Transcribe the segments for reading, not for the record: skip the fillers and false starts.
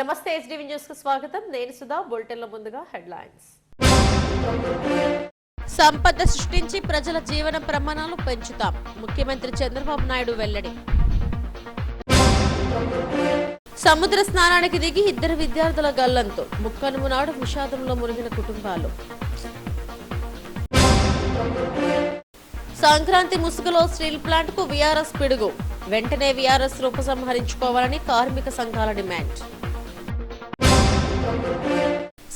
నమస్తే SDV news కు స్వాగతం. నేను సుధా. బులెటిన్లో ముందుగా హెడ్లైన్స్. సంపద సృష్టించి ప్రజల జీవన ప్రమాణాలు పెంచుతాం. ముఖ్యమంత్రి చంద్రబాబు నాయుడు వెల్లడి. సముద్ర స్నానానికి దిగి ఇద్దరు విద్యార్థుల గల్లంతు. ముక్కనుము నాడు విషాదంలో మునిగిన కుటుంబాలు. సంక్రాంతి ముసుగులో స్టీల్ ప్లాంట్ కు వీఆర్ఎస్ పిడుగు. వెంటనే వీఆర్ఎస్ ఉపసంహరించుకోవాలని కార్మిక సంఘాల డిమాండ్.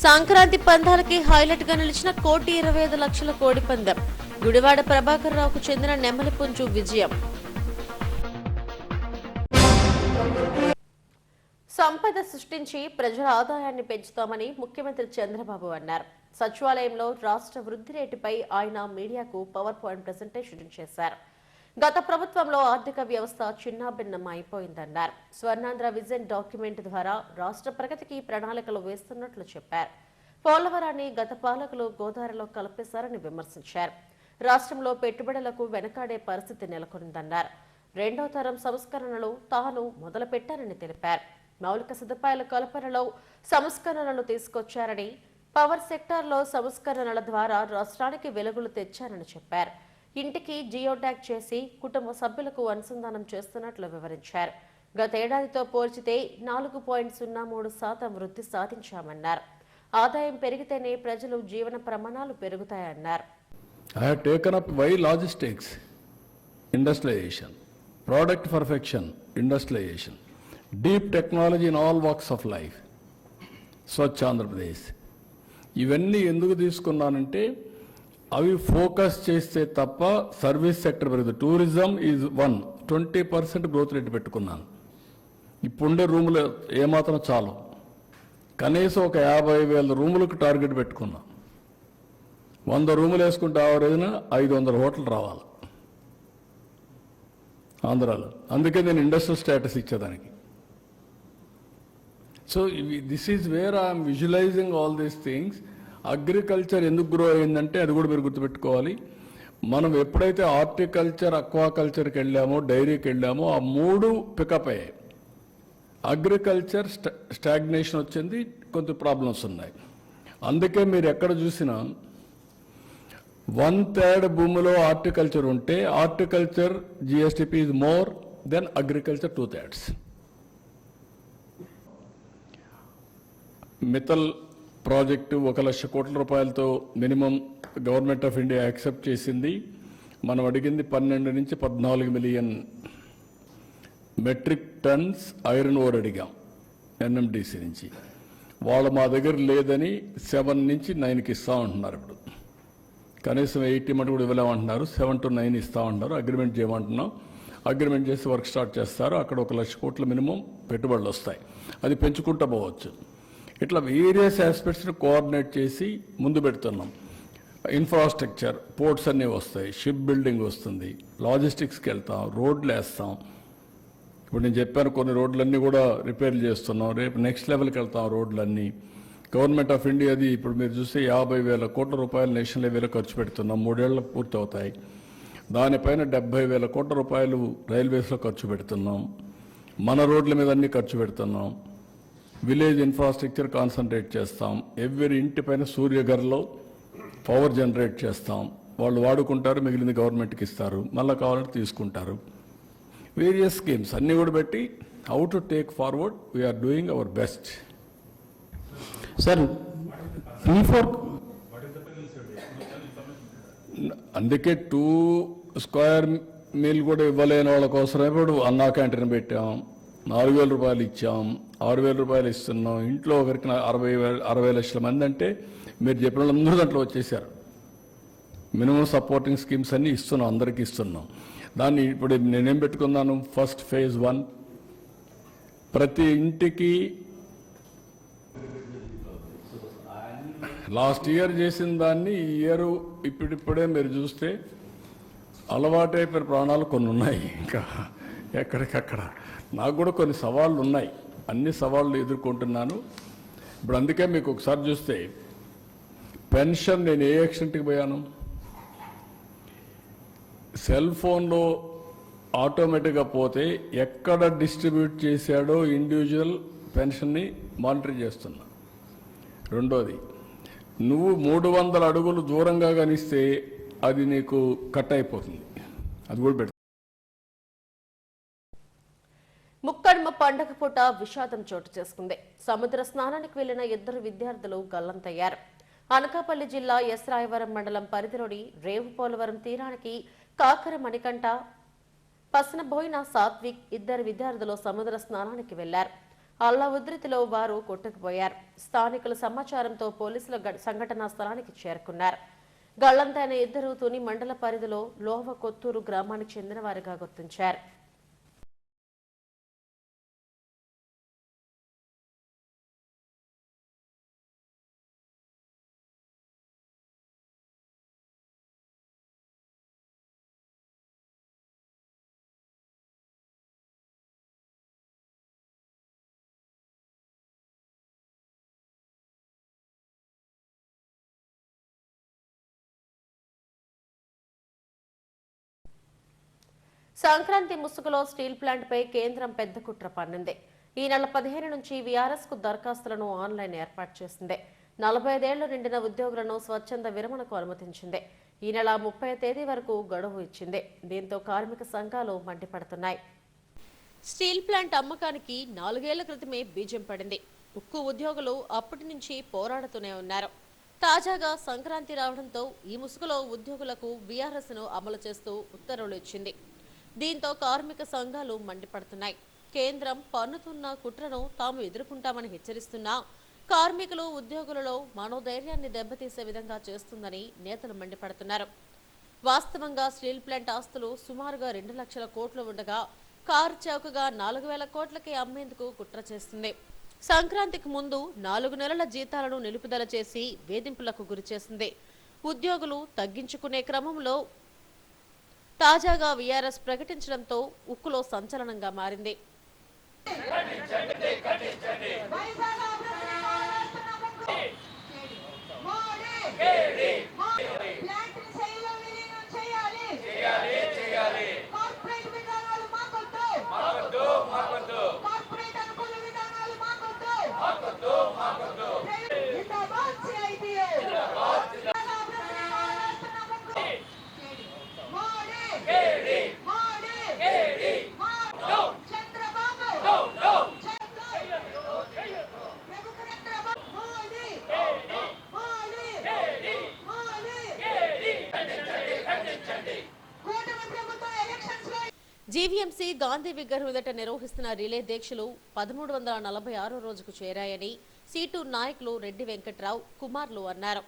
సంక్రాంతి పందాలకి హైలైట్ గా నిలిచిన 1,25,00,000 కోడి పందెం. గుడివాడ ప్రభాకర్ రావుకు చెందిన నెమలిపుంజు విజయం. సంపద సృష్టించి ప్రజల ఆదాయాన్ని పెంచుతామని ముఖ్యమంత్రి చంద్రబాబు అన్నారు. సచివాలయంలో రాష్ట్ర వృద్ధి రేటుపై ఆయన మీడియాకు పవర్ పాయింట్ ప్రెజెంటేషన్ చేశారు. గత ప్రభుత్వంలో ఆర్థిక వ్యవస్థ చిన్నాభిన్నం అయిపోయిందన్నారు. స్వర్ణాంధ్ర విజన్ డాక్యుమెంట్ ద్వారా రాష్ట్ర ప్రగతికి ప్రణాళికలు వేస్తున్నట్లు చెప్పారు. పోలవరాన్ని గత పాలకులు గోదావరిలో కలిపేశారని విమర్శించారు. రాష్ట్రంలో పెట్టుబడులకు వెనకాడే పరిస్థితి నెలకొందన్నారు. రెండో తరం సంస్కరణలు తాను మొదలుపెట్టారని తెలిపారు. మౌలిక సదుపాయాల కల్పనలో సంస్కరణలు తీసుకొచ్చారని, పవర్ సెక్టార్లో సంస్కరణల ద్వారా రాష్ట్రానికి వెలుగులు తెచ్చారని చెప్పారు. ఇంటికి జియో ట్యాగ్ చేసి కుటుంబ సభ్యులకు అనుసంధానం చేస్తున్నట్లు వివరించారు. గత ఏడాదితో పోల్చితే 4.03% వృద్ధి సాధించామన్నారు. ఆదాయం పెరిగితేనే ప్రజలు జీవన ప్రమాణాలు పెరుగుతాయన్నారు. I have taken up why logistics, industrialization, product perfection, industrialization, deep technology in all walks of life, Swachh Andhra Pradesh. ఇవన్నీ ఎందుకు తీసుకున్నానంటే అవి ఫోకస్ చేస్తే తప్ప సర్వీస్ సెక్టర్ పెరుగుతుంది. టూరిజం ఈజ్ 20% గ్రోత్ రేట్ పెట్టుకున్నాను. ఇప్పుడుండే రూములు ఏమాత్రం చాలు. కనీసం ఒక 50,000 రూములకు టార్గెట్ పెట్టుకున్నాం. 100 రూములు వేసుకుంటే ఆవరేజ్న 500 హోటల్ రావాలి ఆంధ్రాలో. అందుకే నేను ఇండస్ట్రియల్ స్టేటస్ ఇచ్చేదానికి. So this is where I'm visualising all these things. Agriculture ఎందుకు గ్రో అయిందంటే అది కూడా మీరు గుర్తుపెట్టుకోవాలి. మనం ఎప్పుడైతే హార్టికల్చర్, అక్వాకల్చర్కి వెళ్ళామో, డైరీకి వెళ్ళామో, ఆ 3 పికప్ అయ్యాయి. అగ్రికల్చర్ స్టాగ్నేషన్ వచ్చింది, కొంత ప్రాబ్లమ్స్ ఉన్నాయి. అందుకే మీరు ఎక్కడ చూసినా 1/3 భూమిలో హార్టికల్చర్ ఉంటే horticulture GSTP is more than agriculture 2/3. Mittal project 1,00,000 కోట్ల రూపాయలతో minimum government of India accept చేసింది. మనం అడిగింది 12 నుంచి 14 million metric tons iron ore అడిగాం ఎన్ఎండిసి నుంచి. వాళ్ళు మా దగ్గర లేదని 7 నుంచి 9కి ఇస్తామంటున్నారు. ఇప్పుడు కనీసం 80 మటు కూడా ఇవ్వలేమంటున్నారు. 7 to 9 ఇస్తామంటున్నారు. అగ్రిమెంట్ చేయమంటున్నాం. అగ్రిమెంట్ చేసి వర్క్ స్టార్ట్ చేస్తారు. అక్కడ 1,00,000 కోట్ల మినిమం పెట్టుబడులు వస్తాయి. అది పెంచుకుంటూ పోవచ్చు. ఇట్లా వేరియస్ ఆస్పెక్ట్స్ని కోఆర్డినేట్ చేసి ముందు పెడుతున్నాం. ఇన్ఫ్రాస్ట్రక్చర్, పోర్ట్స్ అన్నీ వస్తాయి, షిప్ బిల్డింగ్ వస్తుంది, లాజిస్టిక్స్కి వెళ్తాం, రోడ్లు వేస్తాం. ఇప్పుడు నేను చెప్పాను కొన్ని రోడ్లన్నీ కూడా రిపేర్లు చేస్తున్నాం. రేపు నెక్స్ట్ లెవెల్కి వెళ్తాం రోడ్లన్నీ. గవర్నమెంట్ ఆఫ్ ఇండియాది ఇప్పుడు మీరు చూస్తే 50,000 కోట్ల రూపాయలు నేషనల్ లెవెల్లో ఖర్చు పెడుతున్నాం. 3 ఏళ్ళకు పూర్తి అవుతాయి. దానిపైన 70,000 కోట్ల రూపాయలు రైల్వేస్లో ఖర్చు పెడుతున్నాం. మన రోడ్ల మీద అన్నీ ఖర్చు పెడుతున్నాం. విలేజ్ ఇన్ఫ్రాస్ట్రక్చర్ కాన్సన్ట్రేట్ చేస్తాం. ఎవరి ఇంటిపైన సూర్యఘర్లో పవర్ జనరేట్ చేస్తాం. వాళ్ళు వాడుకుంటారు, మిగిలింది గవర్నమెంట్కి ఇస్తారు, మళ్ళీ కావాలంటే తీసుకుంటారు. వేరియస్ స్కీమ్స్ అన్నీ కూడా పెట్టి how to take forward we're doing our best. Sir అందుకే 2 స్క్వేర్ మీల్ కూడా ఇవ్వలేని వాళ్ళ కోసం ఇప్పుడు అన్నా క్యాంటీన్ పెట్టాం. 4,000 రూపాయలు ఇచ్చాం, 6,000 రూపాయలు ఇస్తున్నాం. ఇంట్లో ఒకరికి 60 లక్షల మంది అంటే మీరు చెప్పిన వాళ్ళందరూ దాంట్లో వచ్చేసారు. మినిమం సపోర్టింగ్ స్కీమ్స్ అన్నీ ఇస్తున్నాం, అందరికీ ఇస్తున్నాం. దాన్ని ఇప్పుడు నేనేం పెట్టుకున్నాను, ఫస్ట్ ఫేజ్ 1 ప్రతి ఇంటికి లాస్ట్ ఇయర్ చేసిన దాన్ని ఈ ఇయర్ ఇప్పుడిప్పుడే మీరు చూస్తే అలవాటైపోయిన ప్రాణాలు కొన్ని ఉన్నాయి. ఇంకా ఎక్కడికక్కడ నాకు కూడా కొన్ని సవాళ్ళు ఉన్నాయి. అన్ని సవాళ్ళు ఎదుర్కొంటున్నాను ఇప్పుడు. అందుకే మీకు ఒకసారి చూస్తే పెన్షన్ నేను ఏ ఎక్స్టెంట్కి పోయాను, సెల్ ఫోన్లో ఆటోమేటిక్గా పోతే ఎక్కడ డిస్ట్రిబ్యూట్ చేశాడో ఇండివిజువల్ పెన్షన్ని మానిటర్ చేస్తున్నా. రెండోది, నువ్వు 300 అడుగులు దూరంగా కనిస్తే అది నీకు కట్ అయిపోతుంది, అది కూడా పెడతా. ముక్కడుమ పండగ పూట విషాదం చోటు చేసుకుంది. సముద్ర స్నానానికి వెళ్లిన 2 విద్యార్థులు గల్లంతయ్యారు. అనకాపల్లి జిల్లా ఎస్ రాయవరం మండలం పరిధిలోని రేవుపోలవరం తీరానికి కాకర మణికంఠ, పసనబోయిన సాత్విక్ 2 విద్యార్థులు సముద్ర స్నానానికి వెళ్లారు. అల్లా ఉధృతిలో వారు కొట్టుకుపోయారు. స్థానికుల సమాచారంతో పోలీసులు సంఘటనా స్థలానికి చేరుకున్నారు. గల్లంతైన 2 తుని మండల పరిధిలో లోవ కొత్తూరు గ్రామానికి చెందిన వారిగా గుర్తించారు. సంక్రాంతి ముసుగులో స్టీల్ ప్లాంట్ పై కేంద్రం పెద్ద కుట్ర పన్నింది. ఈ నెల 15 నుంచి వీఆర్ఎస్ కు దరఖాస్తులను ఆన్లైన్ ఏర్పాటు చేసింది. 45 ఏళ్లు నిండిన ఉద్యోగులను స్వచ్ఛంద విరమణకు అనుమతించింది. ఈ నెల 30వ తేదీ వరకు గడువు ఇచ్చింది. దీంతో కార్మిక సంఘాలు మండిపడుతున్నాయి. స్టీల్ ప్లాంట్ అమ్మకానికి 4 ఏళ్ల క్రితమే బీజం పడింది. ఉక్కు ఉద్యోగులు అప్పటి నుంచి పోరాడుతూనే ఉన్నారు. తాజాగా సంక్రాంతి రావడంతో ఈ ముసుగులో ఉద్యోగులకు వీఆర్ఎస్ ను అమలు చేస్తూ ఉత్తర్వులు ఇచ్చింది. దీంతో కార్మిక సంఘాలు మండిపడుతున్నాయి. కేంద్రం పన్నుతున్న కుట్రను తాము ఎదుర్కొంటామని హెచ్చరిస్తున్నా కార్మికులు ఉద్యోగులలో మనోధైర్యాన్ని దెబ్బతీసే విధంగా చేస్తుందని నేతలు మండిపడుతున్నారు. వాస్తవంగా స్టీల్ ప్లాంట్ ఆస్తులు సుమారుగా 2 లక్షల కోట్లు ఉండగా కారు చౌకగా 4,000 కోట్లకి అమ్మేందుకు కుట్ర చేస్తుంది. సంక్రాంతికి ముందు 4 నెలల జీతాలను నిలుపుదల చేసి వేధింపులకు గురిచేసింది. ఉద్యోగులు తగ్గించుకునే క్రమంలో తాజాగా వీఆర్ఎస్ ప్రకటించడంతో ఉక్కులో సంచలనంగా మారింది. జీవీఎంసీ గాంధీ విగ్రహం ఎదుట నిర్వహిస్తున్న రిలే దీక్షలు 1346 రోజుకు చేరాయని సీటు నాయకులు రెడ్డి వెంకట్రావు కుమార్లు అన్నారు.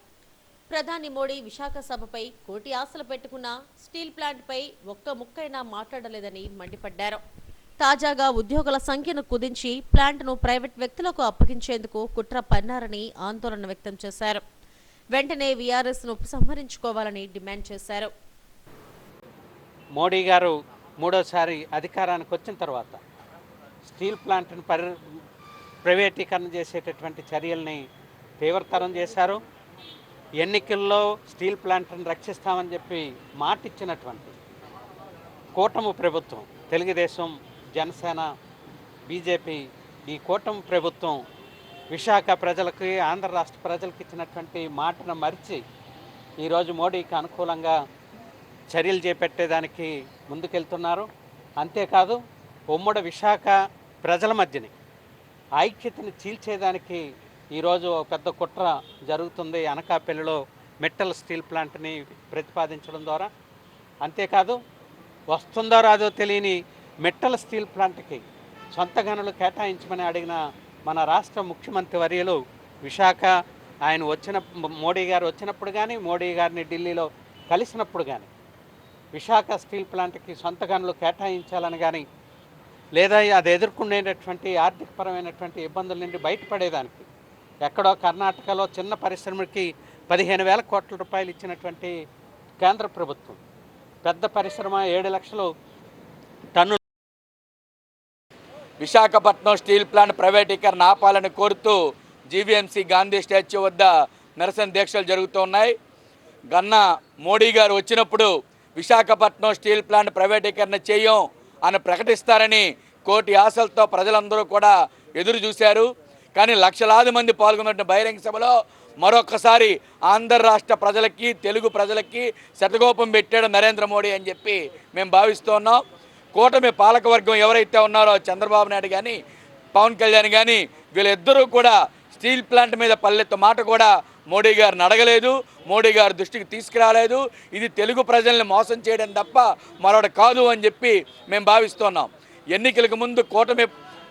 ప్రధాని మోడీ విశాఖ సభపై కోటి ఆశలు పెట్టుకున్న స్టీల్ ప్లాంట్ పై ఒక్క ముక్కైనా మాట్లాడలేదని మండిపడ్డారు. తాజాగా ఉద్యోగుల సంఖ్యను కుదించి ప్లాంట్ను ప్రైవేట్ వ్యక్తులకు అప్పగించేందుకు కుట్ర పన్నారని ఆందోళన వ్యక్తం చేశారు. వెంటనే వీఆర్ఎస్ ను ఉపసంహరించుకోవాలని డిమాండ్ చేశారు. మోడీ గారు మూడోసారి అధికారానికి వచ్చిన తర్వాత స్టీల్ ప్లాంట్ను ప్రైవేటీకరణ చేసేటటువంటి చర్యల్ని తీవ్రతరం చేశారు. ఎన్నికల్లో స్టీల్ ప్లాంట్ను రక్షిస్తామని చెప్పి మాట ఇచ్చినటువంటి కూటమి ప్రభుత్వం, తెలుగుదేశం, జనసేన, బీజేపీ, ఈ కూటమి ప్రభుత్వం విశాఖ ప్రజలకి, ఆంధ్ర రాష్ట్ర ప్రజలకు ఇచ్చినటువంటి మాటను మరిచి ఈరోజు మోడీకి అనుకూలంగా చర్యలు చేపట్టేదానికి ముందుకెళ్తున్నారు. అంతేకాదు ఉమ్మడి విశాఖ ప్రజల మధ్యని ఐక్యతని చీల్చేదానికి ఈరోజు పెద్ద కుట్ర జరుగుతుంది అనకాపల్లిలో మెటల్ స్టీల్ ప్లాంట్ని ప్రతిపాదించడం ద్వారా. అంతేకాదు వస్తుందో రాదో తెలియని మెటల్ స్టీల్ ప్లాంట్కి సొంత గనులు కేటాయించమని అడిగిన మన రాష్ట్ర ముఖ్యమంత్రి వర్యులు విశాఖ ఆయన మోడీ గారు వచ్చినప్పుడు కానీ, మోడీ గారిని ఢిల్లీలో కలిసినప్పుడు కానీ విశాఖ స్టీల్ ప్లాంట్కి సొంత గనులు కేటాయించాలని కానీ, లేదా అది ఎదుర్కొనేటటువంటి ఆర్థికపరమైనటువంటి ఇబ్బందుల నుండి బయటపడేదానికి ఎక్కడో కర్ణాటకలో చిన్న పరిశ్రమకి 15,000 కోట్ల రూపాయలు ఇచ్చినటువంటి కేంద్ర ప్రభుత్వం పెద్ద పరిశ్రమ 7 లక్షల టన్నులు విశాఖపట్నం స్టీల్ ప్లాంట్ ప్రైవేటీకరణ ఆపాలని కోరుతూ జీవీఎంసీ గాంధీ స్టాచ్యూ వద్ద నిరసన దీక్షలు జరుగుతున్నాయి. మోడీ గారు వచ్చినప్పుడు విశాఖపట్నం స్టీల్ ప్లాంట్ ప్రైవేటీకరణ చేయం అని ప్రకటిస్తారని కోటి ఆశలతో ప్రజలందరూ కూడా ఎదురు చూశారు. కానీ లక్షలాది మంది పాల్గొన్న బహిరంగ సభలో మరొక్కసారి ఆంధ్ర రాష్ట్ర ప్రజలకి, తెలుగు ప్రజలకి శతకోపం పెట్టాడు నరేంద్ర మోడీ అని చెప్పి మేము భావిస్తూ ఉన్నాం. కూటమి పాలకవర్గం ఎవరైతే ఉన్నారో చంద్రబాబు నాయుడు కానీ, పవన్ కళ్యాణ్ కానీ, వీళ్ళిద్దరూ కూడా స్టీల్ ప్లాంట్ మీద పల్లెత్తు మాట కూడా మోడీ గారిని అడగలేదు, మోడీ గారి దృష్టికి తీసుకురాలేదు. ఇది తెలుగు ప్రజల్ని మోసం చేయడం తప్ప మరొకటి కాదు అని చెప్పి మేము భావిస్తున్నాం. ఎన్నికలకు ముందు కూటమి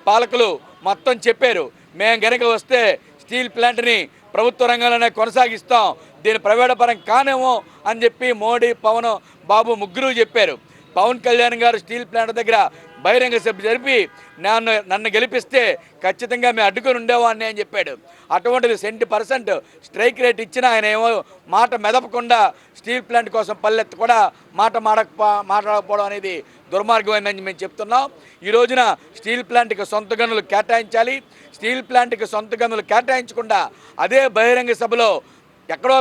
పాలకులు మొత్తం చెప్పారు, మేము కనుక వస్తే స్టీల్ ప్లాంట్ని ప్రభుత్వ రంగంలోనే కొనసాగిస్తాం, దీని ప్రైవేట్ పరం కానేమో అని చెప్పి మోడీ, పవన్ బాబు ముగ్గురు చెప్పారు. పవన్ కళ్యాణ్ గారు స్టీల్ ప్లాంట్ దగ్గర బహిరంగ సభ జరిపి నన్ను గెలిపిస్తే ఖచ్చితంగా మేము అడ్డుకొని ఉండేవాడిని అని చెప్పాడు. అటువంటిది 70% స్ట్రైక్ రేట్ ఇచ్చినా ఆయన ఏమో మాట మెదపకుండా స్టీల్ ప్లాంట్ కోసం పల్లెత్తు కూడా మాట్లాడకపోవడం అనేది దుర్మార్గమైందని మేము చెప్తున్నాం. ఈ రోజున స్టీల్ ప్లాంట్కి సొంత గనులు కేటాయించాలి. స్టీల్ ప్లాంట్కి సొంత గనులు కేటాయించకుండా అదే బహిరంగ సభలో ఎక్కడో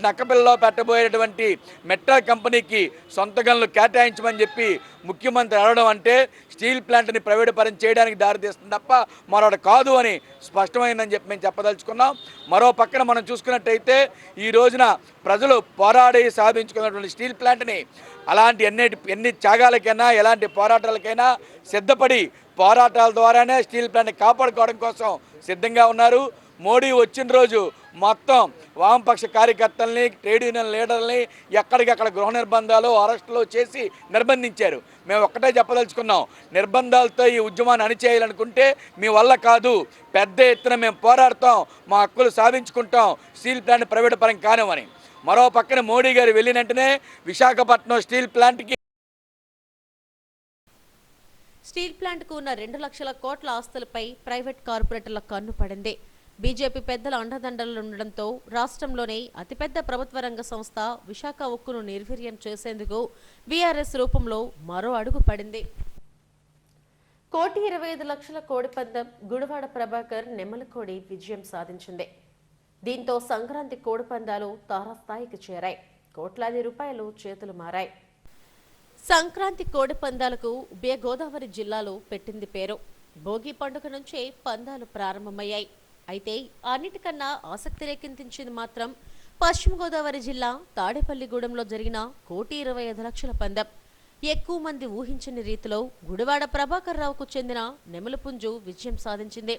నక్కపిల్లలో పెట్టబోయేటువంటి మెటల్ కంపెనీకి సొంత గనులు కేటాయించమని చెప్పి ముఖ్యమంత్రి అడగడం అంటే స్టీల్ ప్లాంట్ని ప్రైవేట్ పరం చేయడానికి దారితీస్తుంది తప్ప మరొకటి కాదు అని స్పష్టమైందని చెప్పి మేము చెప్పదలుచుకున్నాం. మరో పక్కన మనం చూసుకున్నట్టయితే ఈ రోజున ప్రజలు పోరాడి సాధించుకున్నటువంటి స్టీల్ ప్లాంట్ని అలాంటి ఎన్ని త్యాగాలకైనా, ఎలాంటి పోరాటాలకైనా సిద్ధపడి పోరాటాల ద్వారానే స్టీల్ ప్లాంట్ని కాపాడుకోవడం కోసం సిద్ధంగా ఉన్నారు. మోడీ వచ్చిన రోజు మొత్తం వామపక్ష కార్యకర్తల్ని, ట్రేడ్ యూనియన్ లీడర్ని ఎక్కడికక్కడ గృహ నిర్బంధాలు, అరెస్టులు చేసి నిర్బంధించారు. మేము ఒక్కటే చెప్పదలుచుకున్నాం, నిర్బంధాలతో ఈ ఉద్యమాన్ని అణిచేయాలనుకుంటే మీ వల్ల కాదు, పెద్ద ఎత్తున మేము పోరాడతాం, మా హక్కులు సాధించుకుంటాం, స్టీల్ ప్లాంట్ ప్రైవేట్ పరం కానివ్వని. మరో పక్కన మోడీ గారు వెళ్ళిన వెంటనే విశాఖపట్నం స్టీల్ ప్లాంట్కి ఉన్న 2 లక్షల కోట్ల ఆస్తులపై ప్రైవేట్ కార్పొరేటర్ల కన్ను పడింది. బీజేపీ పెద్దల అండదండలు ఉండడంతో రాష్ట్రంలోనే అతిపెద్ద ప్రభుత్వ రంగ సంస్థ విశాఖ ఉక్కును నిర్వీర్యం చేసేందుకు బీఆర్ఎస్ రూపంలో మరో అడుగు పడింది. 1,25,00,000 కోడి పందెం గుడివాడ ప్రభాకర్ నెమలకోడి విజయం సాధించింది. దీంతో సంక్రాంతి కోడి పందాలు తారాస్థాయికి చేరాయి. కోట్లాది రూపాయలు చేతులు మారాయి. సంక్రాంతి కోడి పందాలకు ఉభయ గోదావరి జిల్లాలో పెట్టింది పేరు. భోగి పండుగ నుంచే పందాలు ప్రారంభమయ్యాయి. అయితే అన్నిటికన్నా ఆసక్తి రేకెత్తించింది మాత్రం పశ్చిమ గోదావరి జిల్లా తాడేపల్లిగూడెంలో జరిగిన 1,25,00,000 పందెం. ఎక్కువ మంది ఊహించని రీతిలో గుడివాడ ప్రభాకర్ రావుకు చెందిన నెమలిపుంజు విజయం సాధించింది.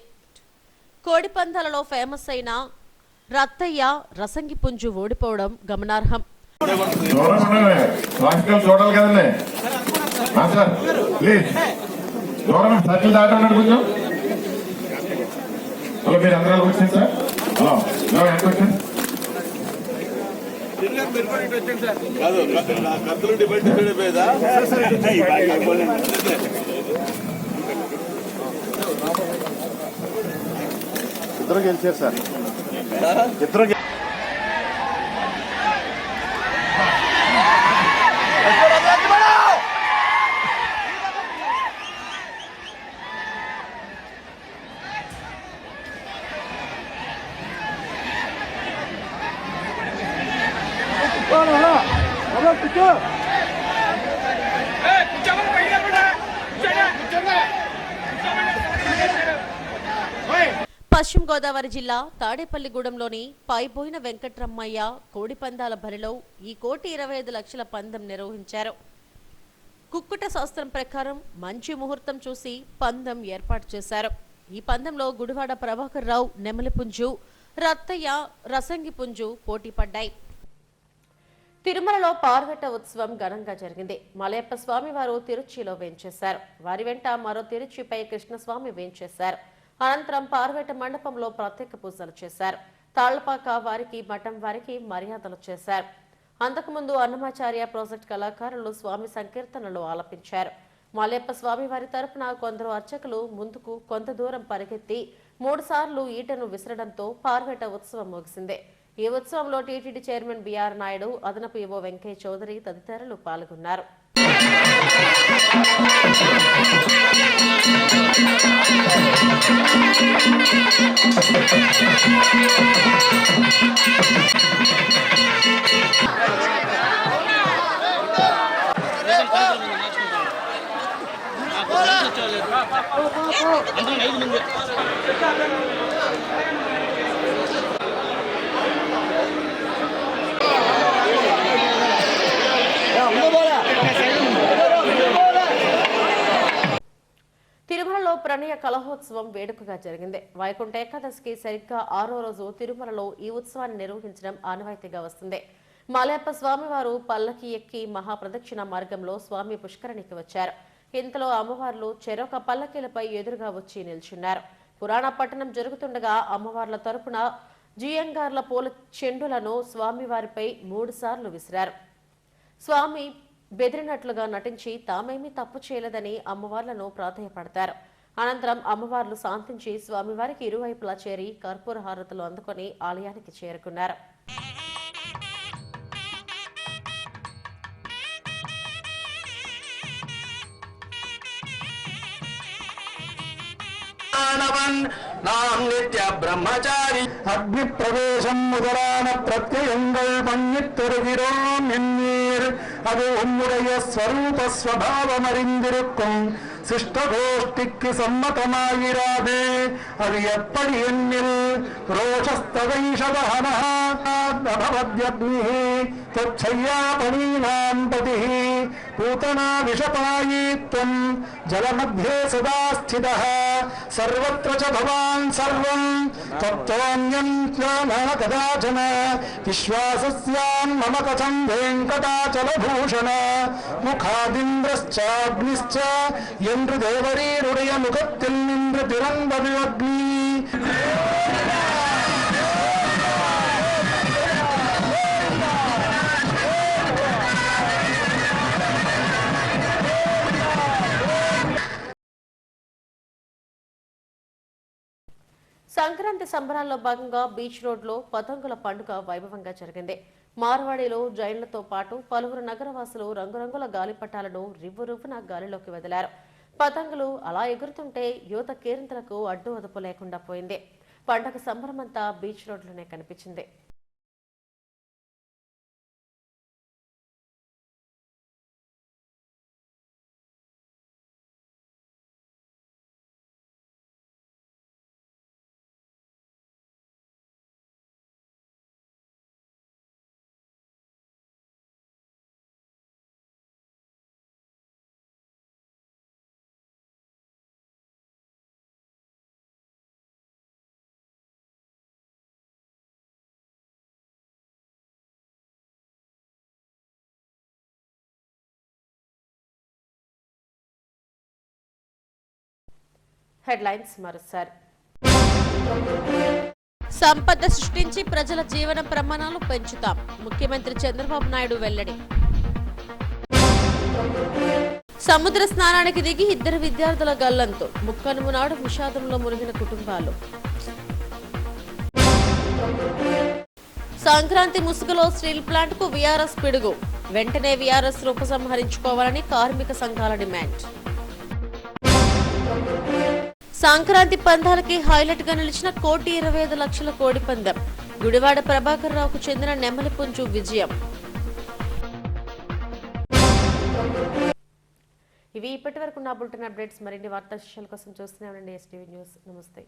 కోడి పందాలలో ఫేమస్ అయిన రత్తయ్య రసంగి పుంజు ఓడిపోవడం గమనార్హం. హలో, మీరు అందరూ వచ్చింది సార్. హలో, ఎంత వచ్చింది? ఇద్దరు గెలిచారు సార్, ఇద్దరు. పశ్చిమ గోదావరి జిల్లా తాడేపల్లిగూడెంలోని పైబోయిన వెంకట్రమ్మయ్య కోడి పందాల బరిలో ఈ 1,25,00,000 పందెం నిర్వహించారు. కుక్కుట శాస్త్రం ప్రకారం మంచి ముహూర్తం చూసి పందెం ఏర్పాటు చేశారు. ఈ పందెంలో గుడివాడ ప్రభాకర్ రావు నెమలిపుంజు, రత్తయ్య రసంగి పుంజు పోటీ పడ్డాయి. తిరుమలలో పార్వట ఉత్సవం ఘనంగా జరిగింది. మలయప్ప స్వామి వారు తిరుచిలో వేంచేశారు. వారి వెంట మరో తిరుచిపై కృష్ణస్వామి వేంచేశారు. అనంతరం పార్వేట మండపంలో ప్రత్యేక పూజలు చేశారు. తాళ్లపాక వారికి, మఠం వారికి మర్యాదలు చేశారు. అంతకుముందు అన్నమాచార్య ప్రాజెక్ట్ కళాకారులు స్వామి సంకీర్తనలు ఆలపించారు. మలయప్ప స్వామి వారి తరపున కొందరు అర్చకులు ముందుకు కొంత దూరం పరిగెత్తి 3 సార్లు ఈటను విసరడంతో పార్వేట ఉత్సవం ముగిసింది. ఈ ఉత్సవంలో టీటీడీ చైర్మన్ బిఆర్ నాయుడు, అదనపు ఈవో వెంకయ్య చౌదరి తదితరులు పాల్గొన్నారు. తిరుమలలో ప్రణయ కలహోత్సవం వేడుకగా జరిగింది. వైకుంఠ ఏకాదశికి సరిగ్గా 6వ రోజు తిరుమలలో ఈ ఉత్సవాన్ని నిర్వహించడం ఆనవాయితీగా వస్తుంది. మలయప్ప స్వామివారు పల్లకి ఎక్కి మహాప్రదక్షిణ మార్గంలో స్వామి పుష్కరిణికి వచ్చారు. ఇంతలో అమ్మవార్లు చెరొక పల్లకీలపై ఎదురుగా వచ్చి నిల్చున్నారు. పురాణ పట్టణం జరుగుతుండగా అమ్మవార్ల తరపున జియంగార్ల పూల చెండులను స్వామివారిపై 3 సార్లు విసిరారు. స్వామి బెదిరినట్లుగా నటించి తామేమీ తప్పు చేయలేదని అమ్మవార్లను ప్రాధేయపడతారు. అనంతరం అమ్మవార్లు శాంతించి స్వామివారికి ఇరువైపులా చేరి కర్పూర హారతులు అందుకొని ఆలయానికి చేరుకున్నారు. நாம் நித்ய பிரம்மச்சாரி அக்னி பிரவேசம் முதலான பிரத்யங்கள் பண்ணித் தருகிறோம் என்வீர். அது உம்முடைய ஸ்வரூப ஸ்வபாவம் அறிந்திருக்கும் சிஷ்டகோஷ்டிக்கு சம்மதமாயிராது. அது எப்படி என்னில் ரோஷஸ்தவைஷவஹனஹாத்மபத்யக்னிஹ தச்சையாபணீனாம் பதிஹ பூதனா விஷபாயித்வம் ஜலமத்யே சதா ஸ்திதः सर्वत्र च भवान् सर्वं तत्त्वन्यं न कदाचन विश्वासस्यान् मम कथं वेङ्कटाचलभूषण मुखादिन्द्रश्चाग्निश्च என்று தேவரீருடைய முகத்தில் நின்று பிறந்தது அக்னி. సంక్రాంతి సంబరాల్లో భాగంగా బీచ్ రోడ్లో పతంగుల పండుగ వైభవంగా జరిగింది. మార్వాడిలో జైన్లతో పాటు పలువురు నగరవాసులు రంగురంగుల గాలిపటాలను రివ్వురువ్వున గాలిలోకి వదిలారు. పతంగులు అలా ఎగురుతుంటే యువత కేరింతలకు అడ్డు అదుపు లేకుండా పోయింది. పండగ సంబరమంతా బీచ్ రోడ్లోనే కనిపించింది. హెడ్లైన్స్ మరోసారి. సంపద సృష్టించి ప్రజల జీవన ప్రమాణాలు పెంచుతాం, ముఖ్యమంత్రి చంద్రబాబు నాయుడు వెల్లడి. సముద్ర స్నానానికి దిగి 2 విద్యార్థుల గల్లంతు, ముక్కనుము నాడు విషాదంలో మునిగిన కుటుంబాలు. సంక్రాంతి ముసుగులో స్టీల్ ప్లాంట్ కు వీఆర్ఎస్ పిడుగు, వెంటనే వీఆర్ఎస్ ఉపసంహరించుకోవాలని కార్మిక సంఘాల డిమాండ్. సంక్రాంతి పందాలకి హైలైట్ గా నిలిచిన 1,25,00,000 కోడి పందెం, గుడివాడ ప్రభాకర్ రావుకు చెందిన నెమలిపుంజు విజయం. ఇవి ఇప్పటి వరకు నా బులెటిన్ అప్డేట్స్. మరిన్ని వార్తా విశేషాల కోసం చూస్తూనే ఉండండి ఎస్టీవీ న్యూస్. నమస్తే.